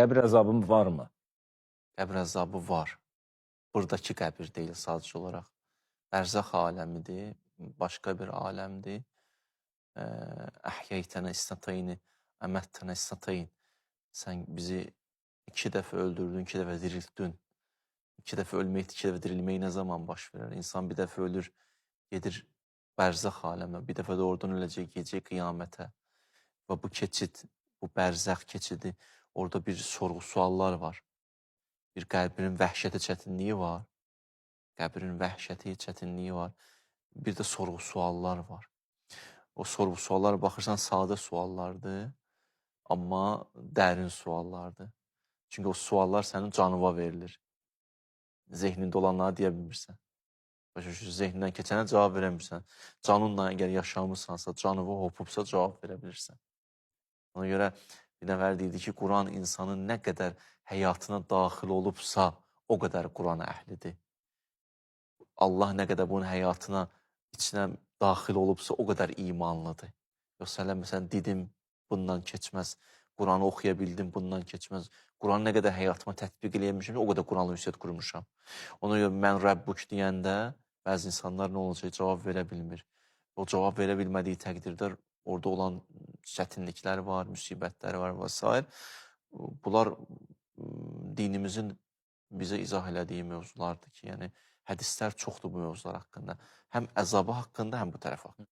Qəbir əzabın varmı? Qəbr əzabı var. Buradakı qəbir deyil sadəcə olaraq. Bərzəx aləmidir, başqa bir aləmdir. Əhyəytənə istətəyni, əməttənə istətəyin. Sən bizi 2 dəfə öldürdün, 2 dəfə diriltdin. 2 dəfə ölmək, 2 dəfə dirilmək nə zaman baş verər? İnsan bir dəfə ölür, gedir bərzəx aləmə, bir dəfə də oradan öləcək, gedəcək qiyamətə. Və bu keçid, bu bərzəx keçidi, orada bir sorğu-suallar var. Bir qəbrin vəhşəti, çətinliyi var. Qəbrin vəhşəti, çətinliyi var. Bir də sorğu-suallar var. O sorğu-suallara baxırsan, sadə suallardır, amma dərin suallardır. Çünki o suallar sənin canıva verilir. Zehnində olanları deyə bilmirsən. Başa düşürsən, zehnindən keçənə cavab verə bilmirsən. Canınla əgər yaşamırsansa, canıva hopubsa cavab verə bilirsən. Ona görə bir nəfər deyildi ki, Quran insanın nə qədər həyatına daxil olubsa, o qədər Quran əhlidir. Allah nə qədər bunun həyatına, içinə daxil olubsa, o qədər imanlıdır. Yoxsa elə məsələn, didim bundan keçməz, Quranı oxuya bildim, bundan keçməz. Quranı nə qədər həyatıma tətbiq eləmişəm, o qədər Quranla ünsiyyət qurmuşam. Ona görə mən Rəbbuk deyəndə bəzi insanlar nə olacaq, cavab verə bilmir. O cavab verə bilmədiyi təqdirdə orada olan çətinliklər var, müsibətlər var və s. Bunlar dinimizin bizə izah elədiyi mövzulardır ki, yəni hədislər çoxdur bu mövzular haqqında. Həm əzabı haqqında, həm bu tərəf haqqında.